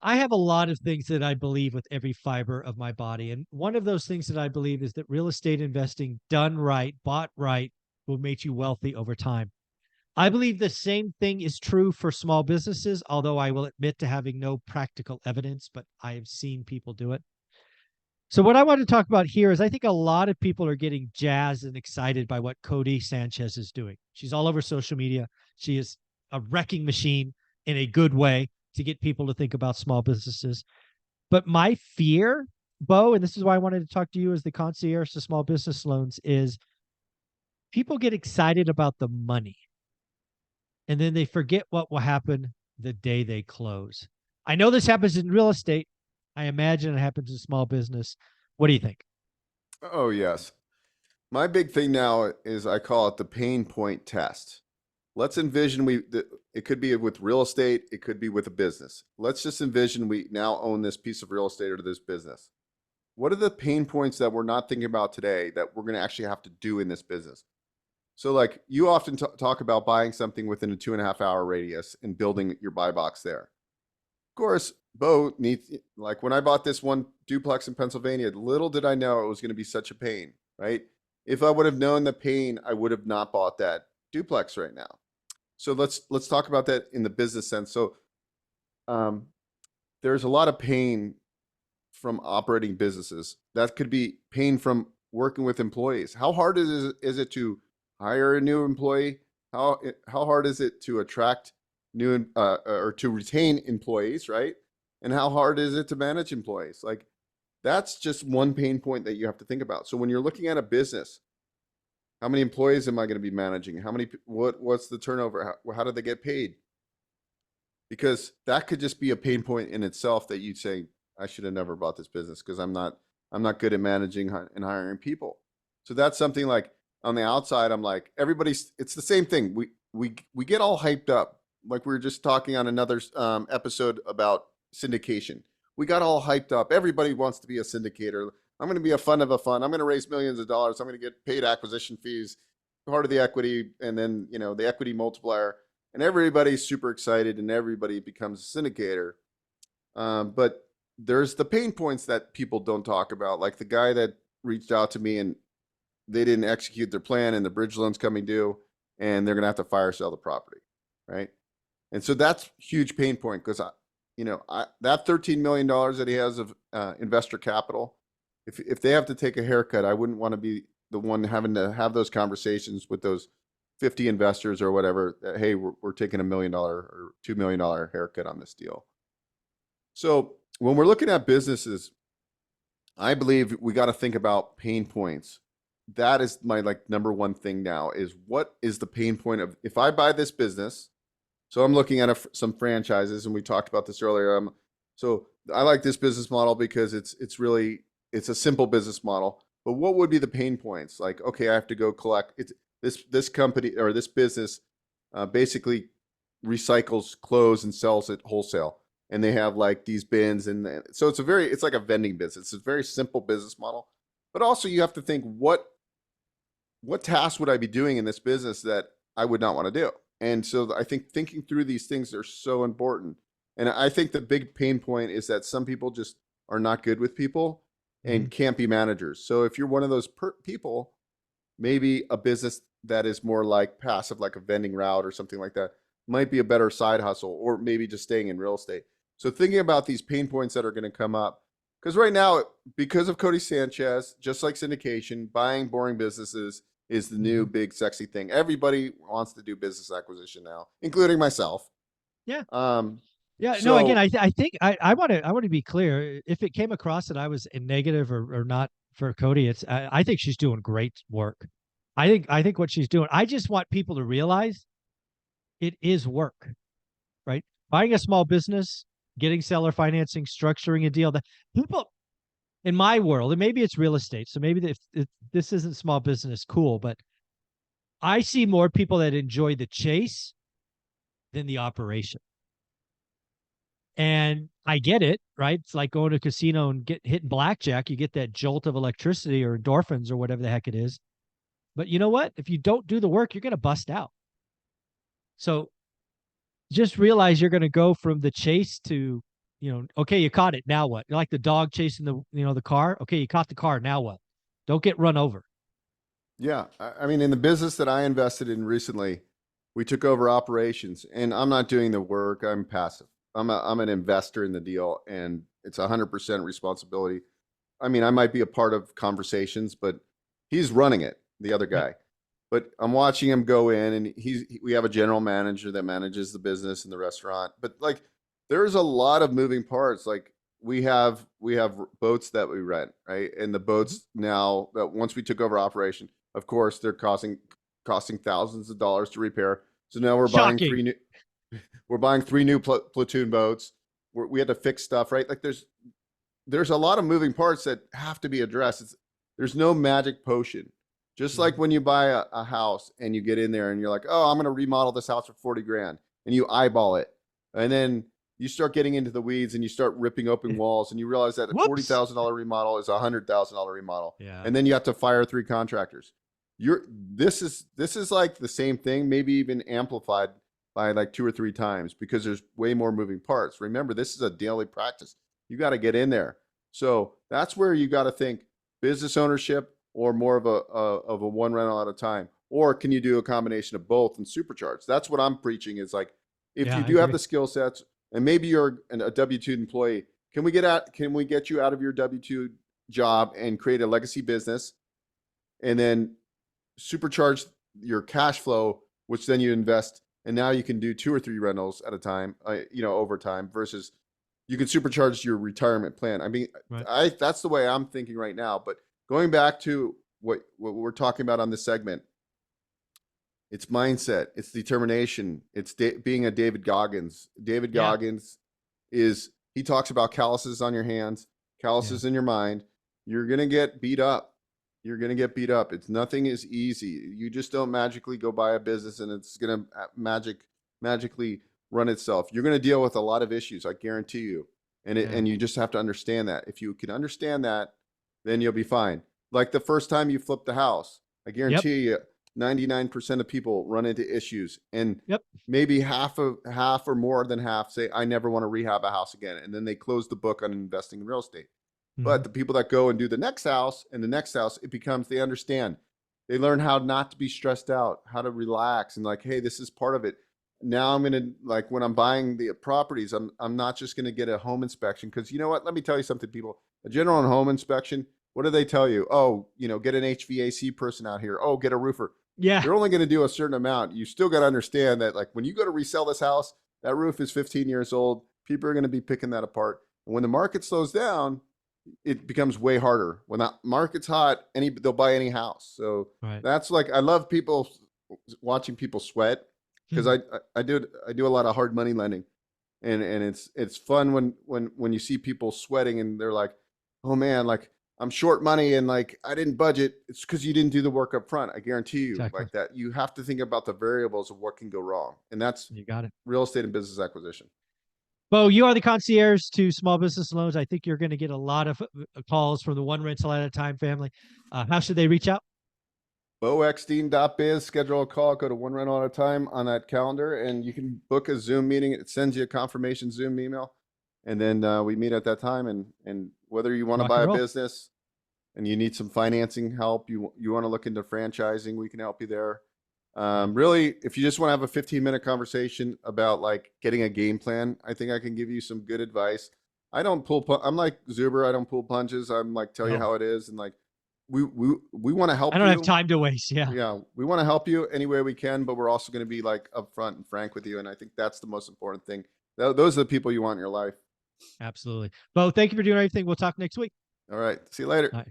I have a lot of things that I believe with every fiber of my body. And one of those things that I believe is that real estate investing done right, bought right, will make you wealthy over time. I believe the same thing is true for small businesses, although I will admit to having no practical evidence, but I have seen people do it. So, what I want to talk about here is I think a lot of people are getting jazzed and excited by what Cody Sanchez is doing. She's all over social media. She is a wrecking machine in a good way to get people to think about small businesses. But my fear, Bo, and this is why I wanted to talk to you as the concierge to small business loans, is people get excited about the money and then they forget what will happen the day they close. I know this happens in real estate. I imagine it happens in small business. What do you think? Oh, yes. My big thing now is I call it the pain point test. Let's envision it could be with real estate, it could be with a business. Let's just envision we now own this piece of real estate or this business. What are the pain points that we're not thinking about today that we're going to actually have to do in this business? So, like you often talk about buying something within a 2.5 hour radius and building your buy box there. Of course, Bo needs, like when I bought this one duplex in Pennsylvania, little did I know it was going to be such a pain, right? If I would have known the pain, I would have not bought that duplex right now. So let's talk about that in the business sense. So um, there's a lot of pain from operating businesses. That could be pain from working with employees. How hard is it to hire a new employee? How hard is it to attract new or to retain employees, right? And how hard is it to manage employees? Like that's just one pain point that you have to think about. So when you're looking at a business, how many employees am I going to be managing? What's the turnover? How do they get paid? Because that could just be a pain point in itself that you'd say, I should have never bought this business because I'm not good at managing and hiring people. So that's something like on the outside, I'm like, it's the same thing. We get all hyped up. Like we were just talking on another episode about syndication. We got all hyped up. Everybody wants to be a syndicator. I'm going to be a fund of a fund. I'm going to raise millions of dollars. I'm going to get paid acquisition fees, part of the equity, and then the equity multiplier. And everybody's super excited, and everybody becomes a syndicator. But there's the pain points that people don't talk about, like the guy that reached out to me and they didn't execute their plan, and the bridge loan's coming due, and they're going to have to fire sell the property, right? And so that's huge pain point because that $13 million that he has of investor capital, if they have to take a haircut, I wouldn't want to be the one having to have those conversations with those 50 investors or whatever. That, hey, we're taking $1 million or $2 million haircut on this deal. So when we're looking at businesses, I believe we got to think about pain points. That is my number one thing now is what is the pain point of if I buy this business. So I'm looking at some franchises, and we talked about this earlier. So I like this business model because it's a simple business model. But what would be the pain points? Like, okay, I have to go collect this company or this business basically recycles clothes and sells it wholesale, and they have like these bins, and so it's like a vending business. It's a very simple business model. But also you have to think what tasks would I be doing in this business that I would not want to do. And so I think thinking through these things are so important. And I think the big pain point is that some people just are not good with people and can't be managers. So if you're one of those people, maybe a business that is more like passive, like a vending route or something like that, might be a better side hustle, or maybe just staying in real estate. So thinking about these pain points that are going to come up, because right now, because of Cody Sanchez, just like syndication, buying boring businesses is the new big sexy thing. Everybody wants to do business acquisition now, including myself. Yeah. Um, Yeah. No, again, so I think I want to be clear. If it came across that I was in negative or not for Cody, I think she's doing great work. I think what she's doing, I just want people to realize it is work, right? Buying a small business, getting seller financing, structuring a deal that people in my world, and maybe it's real estate. So maybe if this isn't small business, cool, but I see more people that enjoy the chase than the operation. And I get it, right? It's like going to a casino and get hit blackjack. You get that jolt of electricity or endorphins or whatever the heck it is. But you know what? If you don't do the work, you're going to bust out. So just realize you're going to go from the chase to okay, you caught it. Now what? You're like the dog chasing the car. Okay, you caught the car. Now what? Don't get run over. Yeah. I mean, in the business that I invested in recently, we took over operations, and I'm not doing the work. I'm passive. I'm an investor in the deal, and it's 100% responsibility. I mean, I might be a part of conversations, but he's running it, the other Right. guy. But I'm watching him go in, and we have a general manager that manages the business in the restaurant. But like, there's a lot of moving parts. Like we have boats that we rent, right? And the Mhm. boats now that once we took over operation, of course, they're costing thousands of dollars to repair. So now Shocking. we're buying three new platoon boats. We had to fix stuff, right? Like there's a lot of moving parts that have to be addressed. There's no magic potion. Just like Mhm. when you buy a house and you get in there and you're like, oh, I'm going to remodel this house for 40 grand, and you eyeball it. And then you start getting into the weeds and you start ripping open walls and you realize that a Whoops. $40,000 remodel is a $100,000 remodel. Yeah. And then you have to fire three contractors. This is like the same thing, maybe even amplified by like two or three times because there's way more moving parts. Remember, this is a daily practice. You got to get in there. So that's where you got to think business ownership or more of a one rental at a time, or can you do a combination of both and supercharge? That's what I'm preaching. Is like if Yeah, you I do have agree. the skill sets, and maybe you're a W-2 employee, can we get you out of your W-2 job and create a legacy business, and then supercharge your cash flow, which then you invest, and now you can do two or three rentals at a time, over time versus you can supercharge your retirement plan. I mean, Right. I that's the way I'm thinking right now. But going back to what we're talking about on this segment, it's mindset, it's determination, it's being a David Goggins. David Yeah. Goggins he talks about calluses on your hands, Yeah. calluses in your mind. You're gonna get beat up. You're gonna get beat up. It's nothing is easy. You just don't magically go buy a business and it's gonna magically run itself. You're gonna deal with a lot of issues, I guarantee you. Yeah. And you just have to understand that. If you can understand that, then you'll be fine. Like the first time you flip the house, I Yep. guarantee you 99% of people run into issues, and Yep. maybe half or more than half say I never want to rehab a house again, and then they close the book on investing in real estate. Mhm. But the people that go and do the next house and the next house, it becomes they understand. They learn how not to be stressed out, how to relax, and like, hey, this is part of it. Now I'm gonna like when I'm buying the properties, I'm not just gonna get a home inspection because you know what? Let me tell you something, people. A general home inspection, what do they tell you? Oh, get an HVAC person out here. Oh, get a roofer. Yeah. They're only going to do a certain amount. You still got to understand that, like, when you go to resell this house, that roof is 15 years old. People are going to be picking that apart. And when the market slows down, it becomes way harder. When the market's hot, they'll buy any house. So Right. that's like I love people watching people sweat because Hmm. I do a lot of hard money lending, and it's fun when you see people sweating and they're like, oh man, like I'm short money and like I didn't budget. It's because you didn't do the work up front. I guarantee you, Exactly. like that. You have to think about the variables of what can go wrong, and that's You got it. real estate and business acquisition. Bo, you are the concierge to small business loans. I think you're going to get a lot of calls from the one rental at a time family. How should they reach out? BoExteen.biz, schedule a call, go to one rental at a time on that calendar, and you can book a Zoom meeting. It sends you a confirmation Zoom email, and then we meet at that time. And whether you want to Rock buy and a roll. business and you need some financing help, you want to look into franchising, we can help you there. Yeah. Really, if you just want to have a 15-minute conversation about like getting a game plan, I think I can give you some good advice. I don't I'm like Zuber. I don't pull punches. I'm like tell you No, how it is, and like we want to I help don't have you. time to waste. Yeah. Yeah, we want to help you any way we can, but we're also going to be like upfront and frank with you, and I think that's the most important thing. Those are the people you want in your life. Absolutely. Bo, thank you for doing everything. We'll talk next week. All right, see you later. All right.